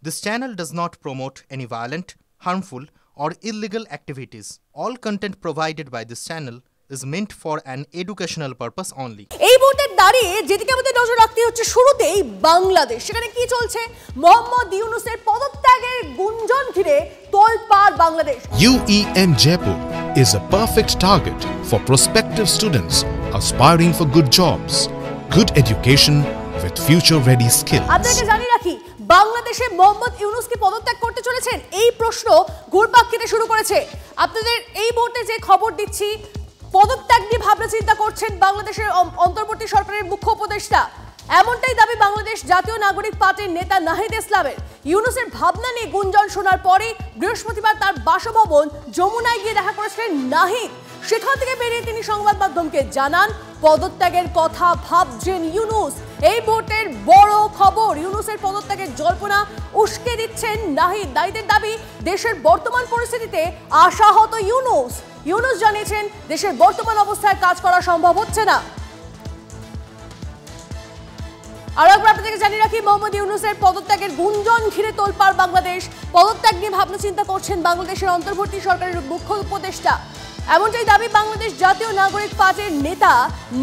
This channel does not promote any violent, harmful, or illegal activities. All content provided by this channel is meant for an educational purpose only. এই মুহূর্তে দাঁড়িয়ে যেদিকে আমাদের নজর রাখতে হচ্ছে শুরুতেই বাংলাদেশ, সেখানে কি চলছে? মোহাম্মদ ইউনূসের পদত্যাগের গুঞ্জন ঘিরে তোলপাড় Bangladesh. UEN Jaipur is a perfect target for prospective students aspiring for good jobs, good education with future-ready skills. আপনাকে জানিয়ে রাখি, বাংলাদেশে মোহাম্মদ ইউনূস কি পদত্যাগ করতে চলেছেন? এই প্রশ্ন ঘুরপাক খেতে শুরু করেছে। আপনাদের এই মুহূর্তে যে খবর দিচ্ছি, পদত্যাগ নিয়ে ভাবনা চিন্তা করছেন বাংলাদেশের অন্তর্বর্তী সরকারের মুখ্য উপদেষ্টা। এমনটাই দাবি বাংলাদেশ জাতীয় নাগরিক পার্টির নেতা নাহিদ ইসলামের। ইউনূসের ভাবনা নিয়ে গুঞ্জন শোনার পরে বৃহস্পতিবার তার বাসভবন যমুনায় গিয়ে দেখা করেছিলেন নাহিদ। সেখান থেকে বেরিয়ে তিনি সংবাদ মাধ্যমকে জানান পদত্যাগের কথা ভাবছেন ইউনূস। এই মুহূর্তের বড় খবর, ইউনূসের পদত্যাগের জল্পনা উস্কে দিচ্ছেন নাহিদ। নাহিদের দাবি, দেশের বর্তমান পরিস্থিতিতে আশাহত ইউনূস। ইউনূস জানিয়েছেন দেশের বর্তমান অবস্থায় কাজ করা সম্ভব হচ্ছে না। আর একবার আপনাদেরকে জানিয়ে রাখি, মোহাম্মদ ইউনূসের পদত্যাগের গুঞ্জন ঘিরে তোলপাড় বাংলাদেশ। পদত্যাগ নিয়ে ভাবনা চিন্তা করছেন বাংলাদেশের অন্তর্বর্তী সরকারের মুখ্য উপদেষ্টা। এমনটাই দাবি বাংলাদেশ জাতীয় নাগরিক পার্টির নেতা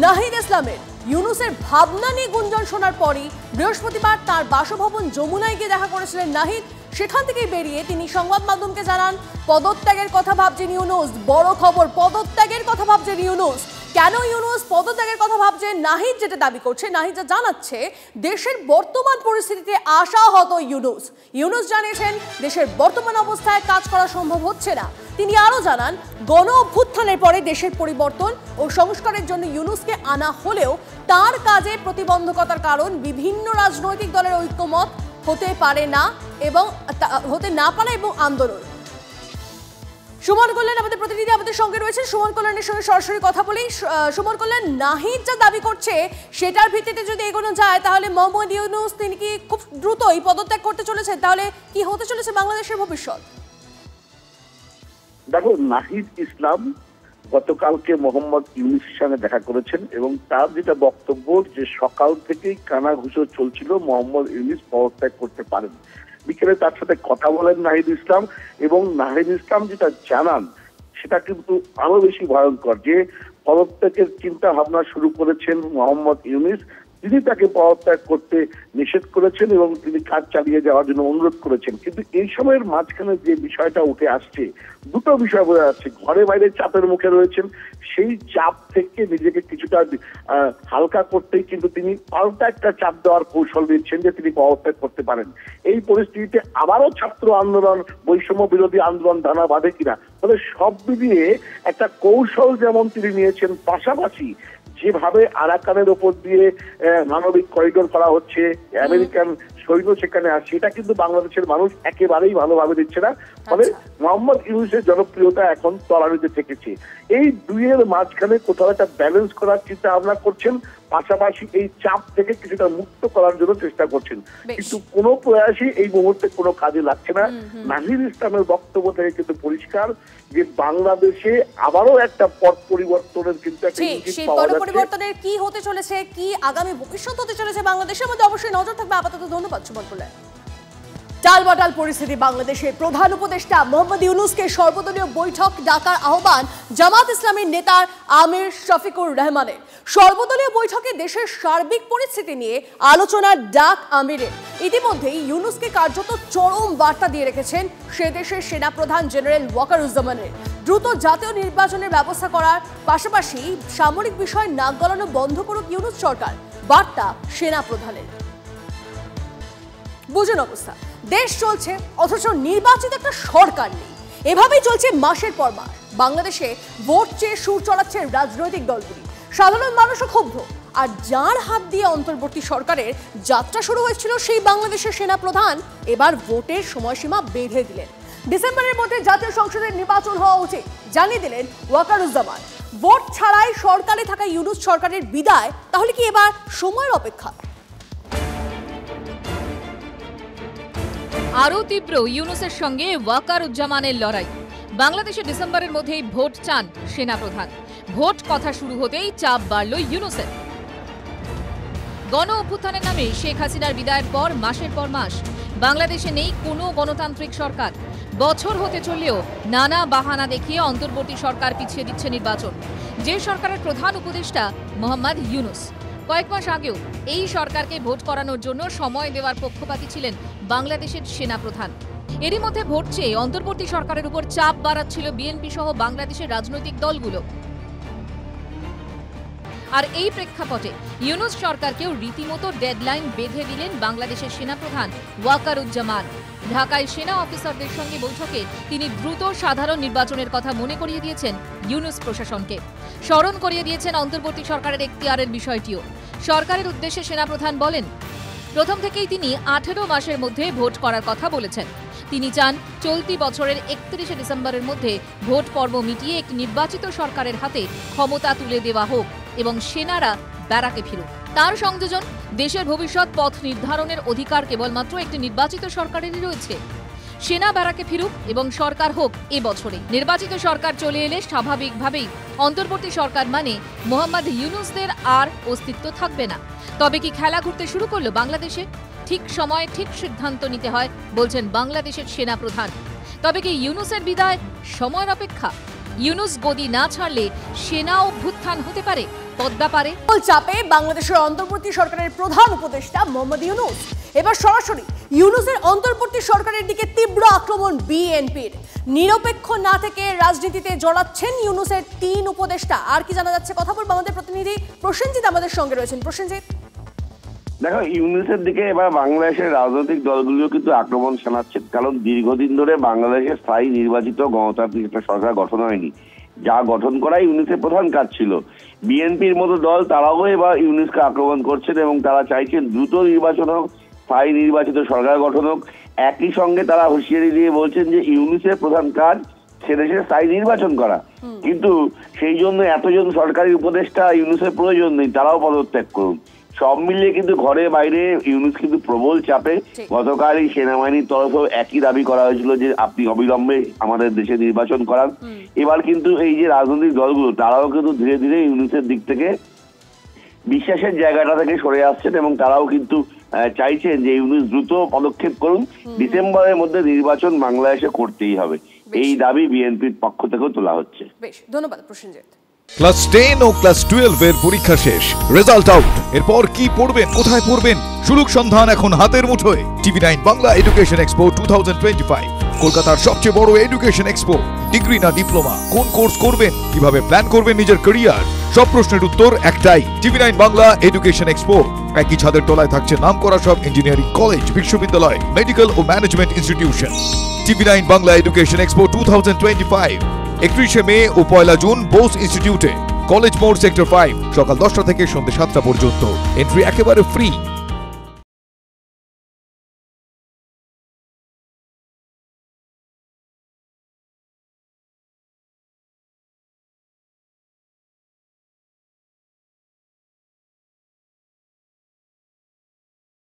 নাহিদ ইসলামের। ইউনূসের ভাবনা নিয়ে গুঞ্জন শোনার পরই বৃহস্পতিবার তার বাসভবন যমুনায় গিয়ে দেখা করেছিলেন নাহিদ। সেখান থেকে বেরিয়ে তিনি সংবাদ মাধ্যমকে জানান পদত্যাগের কথা ভাবছেন ইউনূস। বড় খবর, পদত্যাগের কথা ভাবছেন ইউনূস। কেন ইউনূস পদত্যাগের কথা ভাবছেন? নাহিদ যেটা দাবি করছে, নাহিদ যা জানাচ্ছে, দেশের বর্তমান পরিস্থিতিতে আশাহত ইউনূস। ইউনূস জানিয়েছেন দেশের বর্তমান অবস্থায় কাজ করা সম্ভব হচ্ছে না। তিনি আরো জানান, গণ অভ্যুত্থানের পরে দেশের পরিবর্তন ও সংস্কারের জন্য ইউনূসকে আনা হলেও তার কাজে প্রতিবন্ধকতার কারণ বিভিন্ন রাজনৈতিক দলের ঐক্যমত হতে পারে না এবং আন্দোলন। সুমন কল্যাণ আমাদের প্রতিনিধি আমাদের সঙ্গে রয়েছে। সুমন কল্যাণের সঙ্গে সরাসরি কথা বলি। সুমন কল্যাণ, নাহিদ যা দাবি করছে সেটার ভিত্তিতে যদি এগোনো যায়, তাহলে মোহাম্মদ ইউনূস তিনি কি খুব দ্রুতই পদত্যাগ করতে চলেছেন? তাহলে কি হতে চলেছে বাংলাদেশের ভবিষ্যৎ? দেখো, নাহিদ ইসলাম গতকালকে মোহাম্মদ ইউনূসের সঙ্গে দেখা করেছেন এবং তার যেটা বক্তব্য, যে সকাল থেকেই কানাঘুষো চলছিল মোহাম্মদ ইউনূস পদত্যাগ করতে পারেন। বিকেলে তার সাথে কথা বলেন নাহিদ ইসলাম এবং নাহিদ ইসলাম যেটা জানান সেটা কিন্তু আরো বেশি ভয়ঙ্কর, যে পদত্যাগের চিন্তা ভাবনা শুরু করেছেন মোহাম্মদ ইউনূস। তিনি তাকে পদত্যাগ করতে নিষেধ করেছেন এবং তিনি কাজ চালিয়ে যাওয়ার জন্য অনুরোধ করেছেন। কিন্তু এই সময়ের মাঝখানে যে বিষয়টা উঠে আসছে, দুটো বিষয় বোঝা যাচ্ছে। ঘরে বাইরে চাপের মুখে রয়েছেন, সেই চাপ থেকে নিজেকে কিছুটা হালকা করতেই কিন্তু তিনি পাল্টা একটা চাপ দেওয়ার কৌশল দিচ্ছেন যে তিনি পদত্যাগ করতে পারেন। এই পরিস্থিতিতে আবারও ছাত্র আন্দোলন, বৈষম্য বিরোধী আন্দোলন দানা বাঁধে কিনা, তবে সব মিলিয়ে একটা কৌশল যেমন তিনি নিয়েছেন, পাশাপাশি যেভাবে আরাকানের ওপর দিয়ে মানবিক করিডোর করা হচ্ছে, আমেরিকান সৈন্য সেখানে আসছে, এটা কিন্তু বাংলাদেশের মানুষ একেবারেই ভালোভাবে দিচ্ছে না। ফলে মোহাম্মদ ইউনূসের জনপ্রিয়তা এখন তলানিতে থেকেছে। এই দুইয়ের মাঝখানে কোথাও একটা ব্যালেন্স করার চিন্তা ভাবনা করছেন, পাশাপাশি এই চাপ থেকে কিছুটা মুক্ত করার জন্য চেষ্টা করছেন। কিন্তু কোনো প্রয়াসই এই মুহূর্তে কোনো কাজে লাগছে না। নাহিদ ইসলামের বক্তব্য থেকে কিন্তু পরিষ্কার যে বাংলাদেশে আবারও একটা পট পরিবর্তনের কিন্তু একটা ইঙ্গিত পাওয়া যাচ্ছে। পরিবর্তনের কি হতে চলেছে, কি আগামী ভবিষ্যৎ হতে চলেছে বাংলাদেশের মধ্যে অবশ্যই নজর থাকবে। আপাতত ধন্যবাদ সুমন কল্যাণ। টালবাটাল পরিস্থিতি বাংলাদেশে। প্রধান উপদেষ্টা মোহাম্মদ ইউনূসকে সর্বদলীয় বৈঠক ডাকার আহ্বান জামাত ইসলামীর নেতা আমির শফিকুর রহমানের। সর্বদলীয় বৈঠকে দেশের সার্বিক পরিস্থিতি নিয়ে আলোচনার ডাক আমিরের। ইতিমধ্যেই ইউনূসকে কার্যত চরম বার্তা দিয়ে রেখেছেন সে দেশের সেনাপ্রধান জেনারেল ওয়াকারুজ্জামানের। দ্রুত জাতীয় নির্বাচনের ব্যবস্থা করার পাশাপাশি সামরিক বিষয় নাক গলানো বন্ধ করুক ইউনূস সরকার, বার্তা সেনাপ্রধানের। বুঝুন অবস্থা, দেশ চলছে অথচ নির্বাচিত একটা সরকার নেই। এভাবেই চলছে মাসের পর মাস। বাংলাদেশে ভোট চেয়ে সুর চড়াচ্ছে রাজনৈতিক দলগুলি। সাধারণ মানুষও ক্ষুব্ধ। আর যার হাত দিয়ে অন্তর্বর্তী সরকারের যাত্রা শুরু হয়েছিল সেই বাংলাদেশের সেনাপ্রধান এবার ভোটের সময়সীমা বেঁধে দিলেন। ডিসেম্বরের মধ্যে জাতীয় সংসদের নির্বাচন হওয়া উচিত জানিয়ে দিলেন ওয়াকারুজ্জামান। ভোট ছাড়াই সরকারে থাকা ইউনূস সরকারের বিদায়, তাহলে কি এবার সময়ের অপেক্ষা? আরও তীব্র ইউনূসের সঙ্গে ওয়াকারুজ্জামানের লড়াই। বাংলাদেশে ডিসেম্বরের মধ্যেই ভোট চান সেনাপ্রধান। ভোট কথা শুরু হতেই চাপ বাড়ল ইউনূসের। গণ অভ্যুত্থানের নামে শেখ হাসিনার বিদায়ের পর মাসের পর মাস বাংলাদেশে নেই কোনো গণতান্ত্রিক সরকার। বছর হতে চললেও নানা বাহানা দেখিয়ে অন্তর্বর্তী সরকার পিছিয়ে দিচ্ছে নির্বাচন। যে সরকারের প্রধান উপদেষ্টা মোহাম্মদ ইউনূস। কয়েক মাস আগেও এই সরকারকে ভোট করানোর জন্য সময় দেওয়ার পক্ষপাতী ছিলেন বাংলাদেশের সেনাপ্রধান। এরই মধ্যে ভোট চেয়ে অন্তর্বর্তী সরকারের উপর চাপ বাড়াচ্ছিল বিএনপি সহ বাংলাদেশের রাজনৈতিক দলগুলো। আর এই প্রেক্ষাপটে ইউনূস সরকারকেও রীতিমতো ডেডলাইন বেঁধে দিলেন বাংলাদেশের সেনাপ্রধান ওয়াকারুজ্জামান। ঢাকায় সেনা অফিসারদের সঙ্গে বৈঠকে তিনি দ্রুত সাধারণ নির্বাচনের কথা মনে করিয়ে দিয়েছেন ইউনূস প্রশাসনকে। স্মরণ করিয়ে দিয়েছেন অন্তর্বর্তী সরকারের এখতিয়ারের বিষয়টিও। সরকারের উদ্দেশ্যে সেনাপ্রধান বলেন, প্রথম থেকেই তিনি 18 মাসের মধ্যে ভোট করার কথা বলেছেন। তিনি চান চলতি বছরের 31শে ডিসেম্বরের মধ্যে ভোট পর্ব মিটিয়ে একটি নির্বাচিত সরকারের হাতে ক্ষমতা তুলে দেওয়া হোক এবং সেনারা ব্যারাকে ফিরুক। তার সংযোজন, দেশের ভবিষ্যৎ পথ নির্ধারণের অধিকার কেবলমাত্র একটি নির্বাচিত সরকারেরই রয়েছে। সেনা ব্যারাকে ফিরুক এবং সরকার হোক এবছরে। নির্বাচিত সরকার চলে এলে স্বাভাবিকভাবেই অন্তর্বর্তী সরকার মানে মোহাম্মদ ইউনূসদের আর অস্তিত্ব থাকবে না। তবে কি খেলা ঘুরতে শুরু করলো বাংলাদেশে? ঠিক সময়ে ঠিক সিদ্ধান্ত নিতে হয় বলছেন বাংলাদেশের সেনা প্রধান। তবে কি ইউনূসের বিদায় সময়ের অপেক্ষা? ইউনূস গদি না ছাড়লে সেনা অভ্যুত্থান হতে পারে পদ্মা পারে। চাপে বাংলাদেশের অন্তর্বর্তী সরকারের প্রধান উপদেষ্টা মোহাম্মদ ইউনূস। এবার সরাসরি ইউনূসের অন্তর্বর্তী সরকারের দিকে তীব্র আক্রমণ বিএনপির। নিরপেক্ষ না থেকে রাজনীতিতে জড়াচ্ছেন ইউনূসের 3 উপদেষ্টা। আর কি জানা যাচ্ছে, কথা বলবো আমাদের প্রতিনিধি প্রসেনজিৎ আমাদের সঙ্গে রয়েছেন। প্রসেনজিৎ, দেখো, ইউনূসের দিকে এবার বাংলাদেশের রাজনৈতিক দলগুলিও কিন্তু আক্রমণ শানাচ্ছে। কারণ দীর্ঘদিন ধরে বাংলাদেশে স্থায়ী নির্বাচিত গণতান্ত্রিক একটা সরকার গঠন হয়নি। যা গঠন করাই ইউনূসের প্রধান কাজ ছিল। বিএনপির মতো দল তারাও এবার ইউনূসকে আক্রমণ করছেন এবং তারা চাইছেন দ্রুত নির্বাচন হোক, স্থায়ী নির্বাচিত সরকার গঠন হোক। একই সঙ্গে তারা হুঁশিয়ারি দিয়ে বলছেন যে ইউনূসের প্রধান কাজ সেদেশে স্থায়ী নির্বাচন করা। কিন্তু সেই জন্য এতজন সরকারি উপদেষ্টা ইউনূসের প্রয়োজন নেই, তারাও পদত্যাগ করুন। সব মিলিয়ে কিন্তু ঘরে বাইরে ইউনূস কিন্তু প্রবল চাপে। গতকালই সেনাবাহিনীর তরফেও একই দাবি করা হয়েছিল যে আপনি অবিলম্বে আমাদের দেশে নির্বাচন করান। এবার কিন্তু এই যে রাজনৈতিক দলগুলো তারাও কিন্তু ধীরে ধীরে ইউনূসের দিক থেকে বিশ্বাসের জায়গাটা থেকে সরে আসছেন এবং তারাও কিন্তু চাইছেন যে ইউনূস দ্রুত পদক্ষেপ করুন। ডিসেম্বরের মধ্যে নির্বাচন বাংলাদেশে করতেই হবে, এই দাবি বিএনপির পক্ষ থেকেও তোলা হচ্ছে। বেশ, ধন্যবাদ প্রসেনজিৎ। ক্লাস 10 ও ক্লাস 12 এর পরীক্ষা শেষ, রেজাল্ট আউট। এরপর কি পড়বেন, কোথায় পড়বেন, সুযোগ সন্ধান এখন হাতের মুঠোয়। টিভি9 বাংলা এডুকেশন এক্সপো 2025, কলকাতার সবচেয়ে বড় এডুকেশন এক্সপো। ডিগ্রি না ডিপ্লোমা, কোন কোর্স করবেন, কিভাবে প্ল্যান করবেন নিজের ক্যারিয়ার, সব প্রশ্নের উত্তর একটাই। TV nine Bangla education expo. একই ছাদের তলায় থাকছে নামকরা সব ইঞ্জিনিয়ারিং কলেজ, বিশ্ববিদ্যালয়, মেডিকেল ও management institution. TV nine Bangla education expo 2025, 31শে মে ও 1 জুন বোস ইনস্টিটিউটে, কলেজ মোড়, সেক্টর 5, সকাল 10টা থেকে সন্ধ্যে 7টা পর্যন্ত। এন্ট্রি একেবারে ফ্রি।